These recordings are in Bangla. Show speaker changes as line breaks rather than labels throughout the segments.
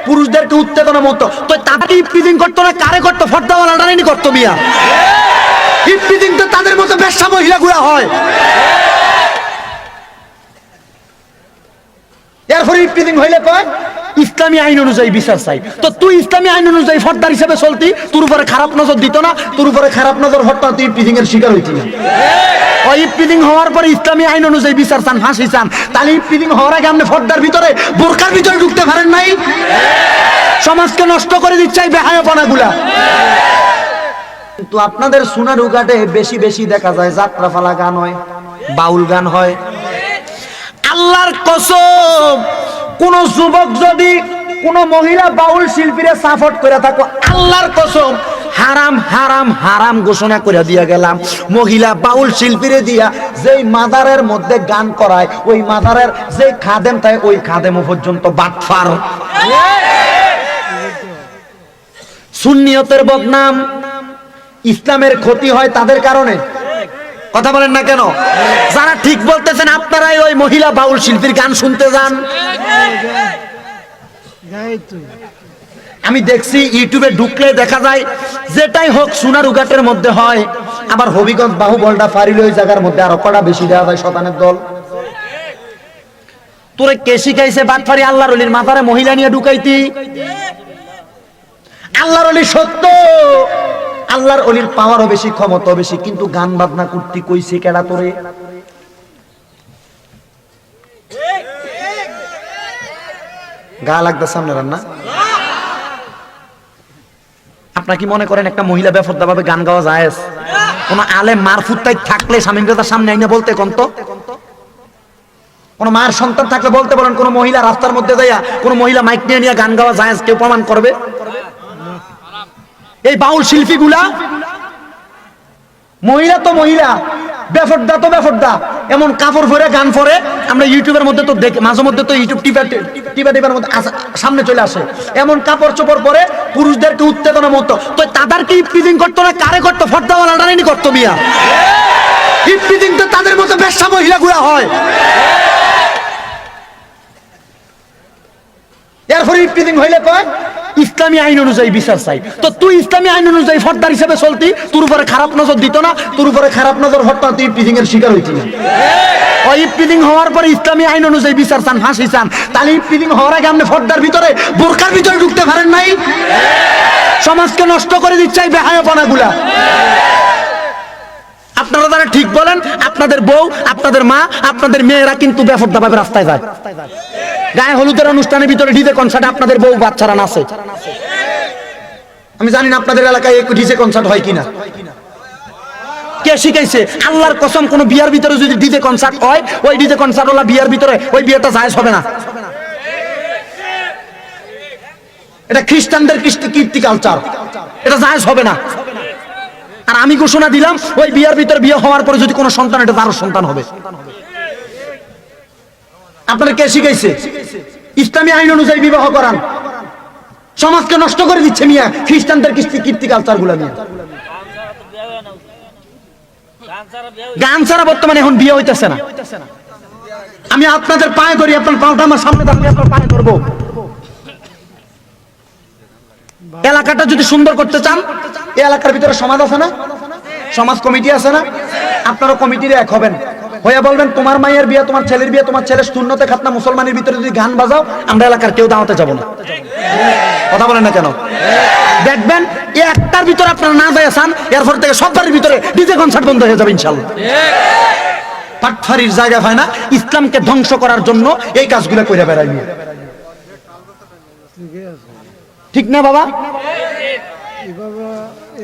পুরুষদেরকে উত্তেজনা মতো, তো তাদের ইফতিজিং করতো না, কারে করতো? ফর্দাওয়ালাটা নাকি করতো মিয়া? ইফতিজিং তো তাদের মতো বেশ্যা মহিলাগুলা হয়। এরপরে ইফতিজিং হইলে কয় ইসলামী আইন অনুযায়ী বিচার চাই। তো তুই ইসলামী আইন অনুযায়ী ফর্দার হিসেবে চলতি, তোর উপরে খারাপ নজর দিত না, তোর উপরে খারাপ নজর হতো, তুই ইফতিজিং এর শিকার হইতি না। ওই ইফতিজিং হওয়ার পরে ইসলামী আইন অনুযায়ী বিচার চান, ফাঁসি চান, তাহলে ইফতিজিং হওয়ার আগে আপনি ফর্দার ভিতরে, বোরকার ভিতরে ঢুকতে পারেন নাই? সমাজকে নষ্ট করে দিচ্ছে এই বেহায়াপনাগুলা। কিন্তু আপনাদের সোনারুঘাটে বেশি বেশি দেখা যায় যাত্রাপালা গান হয়, বাউল গান হয়। আল্লাহর কসম, কোন যুবক যদি কোন মহিলা বাউল শিল্পীরে সাপোর্ট করে থাকো, আল্লাহর কসম হারাম হারাম হারাম ঘোষণা করে দিয়া গেলাম। মহিলা বাউল শিল্পীরে দিয়া যেই মাদারের মধ্যে গান করায়, ওই মাদারের যে খাদেম থাকে, ওই খাদেমও পর্যন্ত বাটফার। সুন্নিয়তের বদনাম, ইসলামের ক্ষতি হয় তাদের কারণে। কথা বলেন না কেন? যারা ঠিক বলতেছেন আপনারাই ওই মহিলা বাউল শিল্পীর গান শুনতে যান। আমি দেখছি ইউটিউবে ঢুকলে দেখা যায় যেটাই হোক সোনারুঘাটের মধ্যে হয়, আবার হবিগঞ্জ বাহুবলটা ফারিল ওই জায়গার মধ্যে আরো কড়া বেশি দেওয়া যায় শতানের দল। তোরে কে শিখাইছে বাটফারি? আল্লাহর ওলির মাথারে মহিলা নিয়ে ঢুকাইতি? আল্লাহর ওলি সত্য, আল্লাহর ওলির পাওয়ারও বেশি, ক্ষমতাও বেশি, কিন্তু গান বাজনা করতে কইছে কেডা তোরে? গা লাগতেছে আপনার না? আপনার কি মনে করেন একটা মহিলা বেফরদা ভাবে গান গাওয়া যায়? কোন আলেম মারফুত্তাই থাকলে স্বামী তার সামনে আইনা বলতে কোনতো? কোন মায়ের সন্তান থাকলে বলতে বলেন? কোন মহিলা রাস্তার মধ্যে যাইয়া কোন মহিলা মাইক নিয়ে নিয়ে গান গাওয়া যায়? কেউ প্রমাণ করবে? এই বাউল শিল্পীগুলা মহিলা তো মহিলা, বেফরদা তো বেফরদা, এমন কাপড় পরে গান পরে আমরা ইউটিউবের মধ্যে তো দেখি, মাঝে মধ্যে তো ইউটিউব টিপার মধ্যে সামনে চলে আসে, এমন কাপড় চোপড় পরে পুরুষদেরকে উত্তেজনা মতো, তো তাদেরকে ইফতিজিং করতো না, কারে করতো? ফর্দাওয়ালাটা নাকি করতো মিয়া? ইফতিজিং তো তাদের মতো বেশ্যা মহিলাগুলা হয়। এরপরে ইফতিজিং হইলে কয় ইসলামী আইন অনুযায়ী বিচার চাই। তো তুই ইসলামী আইন অনুযায়ী ফর্দার হিসেবে চলতি, তোর উপরে খারাপ নজর দিত না, তোর উপরে খারাপ নজর হতো, তুই ইফতিজিং এর শিকার হইতি না। ওই ইফতিজিং হওয়ার পরে ইসলামী আইন অনুযায়ী বিচার চান, ফাঁসি চান, তাহলে ইফতিজিং হওয়ার আগে আপনি ফর্দার ভিতরে, বোরকার ভিতরে ঢুকতে পারেন নাই? সমাজকে নষ্ট করে দিচ্ছে এই বেহায়াপনাগুলা। আপনারা যারা ঠিক বলেন, আপনাদের বউ, আপনাদের মা, আপনাদের মেয়েরা কিন্তু বেফরদা ভাবে রাস্তায় যায়। গায়ে হলুদের অনুষ্ঠানের ভিতরে ডিজে কনসার্টে আপনাদের বউ বাচ্চারা নাচে। আমি জানি না আপনাদের এলাকায় একটু ডিজে কনসার্ট হয় কিনা। কে শিখাইছে? আল্লাহর কসম, কোন বিয়ার ভিতরে যদি ডিজে কনসার্ট হয়, ওই ডিজে কনসার্ট ওলা বিয়ার ভিতরে, ওই বিয়েটা জায়েজ হবে না। এটা খ্রিস্টানদের কীর্তি কালচার, এটা জায়েজ হবে না। আর আমি ঘোষণা দিলাম, ওই বিয়ার ভিতরে বিয়ে হওয়ার পরে যদি কোনো সন্তান, এটা তার সন্তান হবে। আপনারা কে শিখাইছে? ইসলামী আইন অনুযায়ী বিবাহ করান। সমাজকে নষ্ট করে দিচ্ছে মিয়া খ্রিস্টানদের কীর্তি কালচার গুলা নিয়ে। গান ছাড়া বর্তমানে এখন বিয়ে হইতেছে না। আমি আপনাদের পায়ে ধরি, আপনার পাওটা আমার সামনে দাঁড়িয়ে আপনার পায়ে ধরবো। এলাকাটা যদি সুন্দর করতে চান, এই এলাকার ভিতরে সমাজ আছে না? সমাজ কমিটি আছে না? আপনারা কমিটির এক হবেন, হইয়া বলবেন তোমার মায়ের বিয়ে, তোমার ছেলের বিয়ে, তোমার ছেলের সুন্নতে খাতনা মুসলমানের ভিতরে যদি গান বাজাও, আমরা এলাকার কেউ দাওয়াতে যাব না। কথা বলেন না কেন? দেখবেন একটার ভিতরে আপনারা না যায় আসান, এরপর থেকে সববারের ভিতরে ডিজে কনসার্ট বন্ধ হয়ে যাবে ইনশাআল্লাহ। পাটফারির জায়গা হয় না, ইসলামকে ধ্বংস করার জন্য এই কাজগুলো করে বেড়াই। ঠিক না বাবা?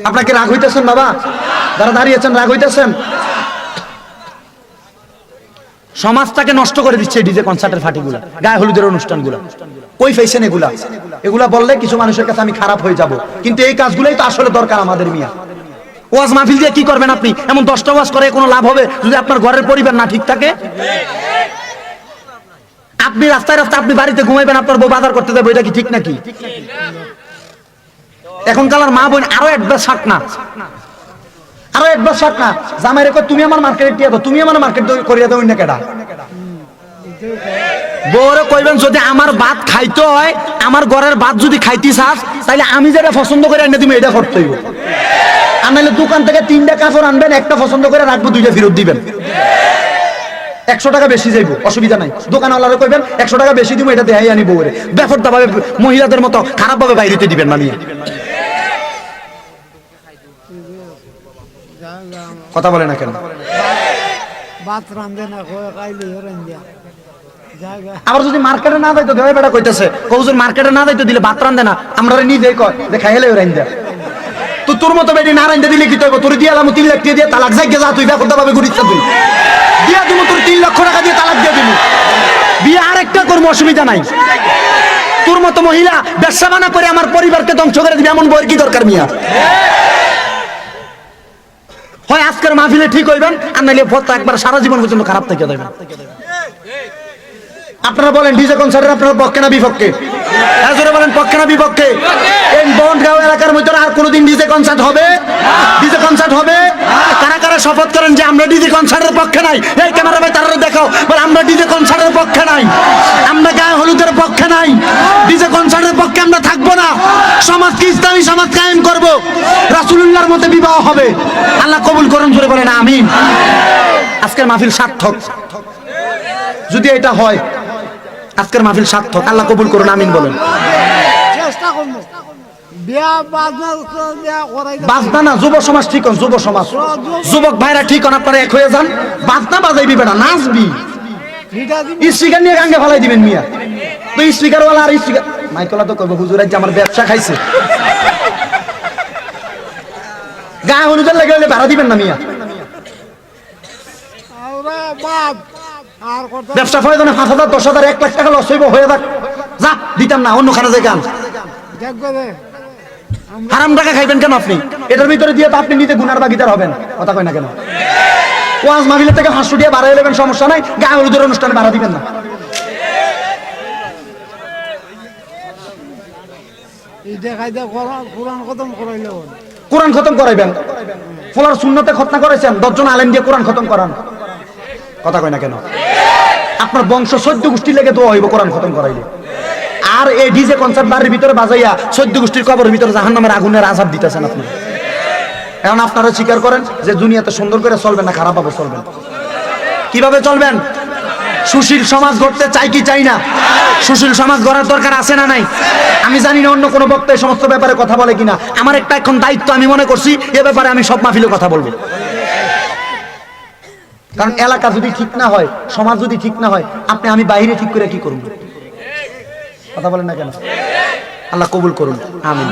আপনাকে রাগ হইতেছেন বাবা? যারা দাঁড়িয়েছেন রাগ হইতেছেন? সমাজটাকে নষ্ট করে দিচ্ছে ডিজে কনসার্টের ফাটিগুলা, গায়ে হলুদের অনুষ্ঠানগুলা। কই পাইছেন এগুলা? এগুলা বললে কিছু মানুষের কাছে আমি খারাপ হয়ে যাব, কিন্তু এই কাজগুলোই তো আসলে দরকার আমাদের মিয়া। ওয়াজ মাহফিল দিয়ে কি করবেন আপনি? এমন 10টা ওয়াজ করে কোনো লাভ হবে যদি আপনার ঘরের পরিবার না ঠিক থাকে? আপনি রাস্তায় রাস্তায় আপনি বাড়িতে ঘুমাইবেন, আপনার বউ বাজার করতে যাবে, এটা কি ঠিক নাকি? এখনকার মা বোন আরো একবার শাক না, আরো একবার শাক না, জামাই রেখো তুমি আমার মার্কেটে দিয়ে দাও, তুমি আমার মার্কেট করিয়া দাও, অন্য কেডা? বউরে কইবেন যদি আমার ভাত খাইতে হয়, আমার ঘরের ভাত যদি খাইতে চাস, তাহলে আমি যেটা পছন্দ করে এনে তুমি এটা করতে হইব। আর নাহলে দোকান থেকে 3টা কাপড় আনবেন, একটা পছন্দ করে রাখবো, 2টা ফেরত দিবেন। 100 টাকা বেশি যাইব, অসুবিধা নাই। দোকানওয়ালারে কইবেন 100 টাকা বেশি দিব, এটা দেখাই আনি বউরে। ব্যাপারটা ভাবে মহিলাদের মতো খারাপ ভাবে বাইরেতে দিবেন না নিয়ে। কথা বলে না কেন? আবার যদি মার্কেটে না যাইতো দেওয়া বেটা কইতেছে, হুজুর মার্কেটে না যাইতো দিলে ভাত রান্ধে না, আমরা নিজেই কয় যে খাইলে রান্ধে। তো তোর মতো বেটি না রান্ধে দিলে কি হইব? তোর দিয়ে আলাম 3 লাখ টাকা দিয়ে তালাক যাইগে যা, তুই ব্যাপারটা ভাবে ঘুরিস তুই দিয়া দিব, তোর 3 লক্ষ টাকা দিয়ে তালাক দিয়ে দিব, বিয়ে আরেকটা করবো, অসুবিধা নাই। তোর মতো মহিলা ব্যবসা বানা করে আমার পরিবারকে ধ্বংস করে দিবে, এমন বইয়ের কি দরকার মিয়া? হয় আজকের মাহফিলে ঠিক হইবেন, আর নাইলে ফটো একবার সারা জীবন পর্যন্ত খারাপ থেকে যাবেন। আপনারা বলেন ডিজে কনসার্টের আপনারা পক্ষে না বিপক্ষে? জোরে বলেন পক্ষে না বিপক্ষে? এই বনগাঁও এলাকার মধ্যে আর কোনোদিন ডিজে কনসার্ট হবে? ডিজে কনসার্ট হবে? কারা কারা শপথ করেন যে আমরা ডিজে কনসার্টের পক্ষে নাই? এই ক্যামেরা ভাই তারা দেখাও, বলে আমরা ডিজে কনসার্টের পক্ষে নাই, আমরা গায়ে হলুদের পক্ষে নাই, ডিজে কনসার্টের পক্ষে আমরা থাকবো না। সমাজকে ইসলামী সমাজ কায়েম করব, রাসূলুল্লাহর মতে বিবাহ হবে। আল্লাহ কবুল করুন, জোরে বলেন আমিন। আজকের মাহফিল সার্থক যদি এটা হয়, আজকের মাহফিল সার্থক, আল্লাহ কবুল করুন আমিন বলেন।
চেষ্টা করব বিয়া
বাজনা না, যুব সমাজ ঠিক হন, যুব সমাজ, যুবক ভাইরা ঠিক হন, আপনারা এক হয়ে যান। বাজনা বাজাইবি বেটা, নাচবি, স্পিকার নিয়ে গাঙ্গে ফেলাই দিবেন মিয়া। তো স্পিকার ওয়ালা আর স্পিকার মাইকলা তো কইব হুজুর আজ আমার ব্যবসা খাইছে, গায়ে হলুদের লাগে হলে ভাড়া দিবেন না মিয়া। ব্যবসা প্রয়োজনে 5,000 10,000 1 লাখ টাকা লস হইব, হয়ে যাক, যা দিতাম না, অন্য খানা জায়গা হারাম টাকা খাইবেন কেন আপনি? এটার ভিতরে দিয়ে তো আপনি নিজে গুনার ভাগীদার হবেন। কথা কয় না কেন? ওয়াজ মাহফিলের থেকে 500 টাকা বাড়াই নেবেন, সমস্যা নাই, গায়ে হলুদের অনুষ্ঠানে ভাড়া দিবেন না। কোরআন খতম করাইবেন, ফলার সুন্নতে খতনা করেছেন, 10 জন আলেম দিয়ে কোরআন খতম করান। কথা কয় না কেন? আপনার বংশ 14 গোষ্ঠী লেগে দোয়া হইব কোরআন খতম করাইলে। আর এই ডিজে কনসার্ট বাড়ির ভিতরে বাজাইয়া 14 গোষ্ঠীর কবরের ভিতরে জাহান্নামের আগুনের আযাব দিতেছেন আপনি। এখন আপনারা স্বীকার করেন যে দুনিয়াতে সুন্দর করে চলবেন না খারাপ ভাবে চলবেন? কিভাবে চলবেন? সুশীল সমাজ গড়তে চাই কি চাই না? সুশীল সমাজ গড়ার দরকার আছে না নাই? আমি জানি না অন্য কোনো বক্তা এই সমস্ত ব্যাপারে কথা বলে কিনা। আমার একটা এখন দায়িত্ব, আমি মনে করছি এ ব্যাপারে আমি সব মাহফিলে কথা বলবো। কারণ এলাকা যদি ঠিক না হয়, সমাজ যদি ঠিক না হয়, আপনি আমি বাইরে ঠিক করে কি করব? কথা বলেন না কেন? আল্লাহ কবুল করুন আমিন।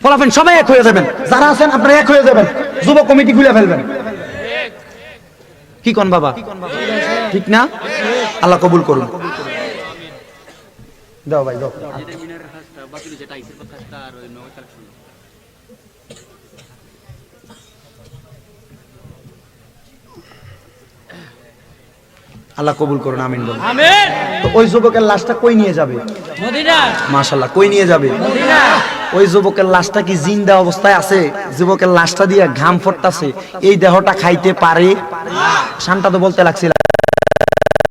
ফলাফেন সবাই এক হয়ে যাবেন, যারা আছেন আপনারা এক হয়ে যাবেন, যুব কমিটি খুলে ফেলবেন। কি কোন বাবা, ঠিক না? আল্লাহ কবুল করুন। দাও ভাই দাও। আল্লাহ কবুল করুন আমিন বলুন। আমিন। তো ওই যুবকের লাশটা কই নিয়ে যাবে? মদিনা। মাশাআল্লাহ, কই নিয়ে যাবে? মদিনা। ওই যুবকের লাশটা কি জিন্দা অবস্থায় আছে? যুবকের লাশটা দিয়ে ঘাম ফোটতাছে, এই দেহটা খাইতে পারে? শানটা তো বলতে লাগছিল।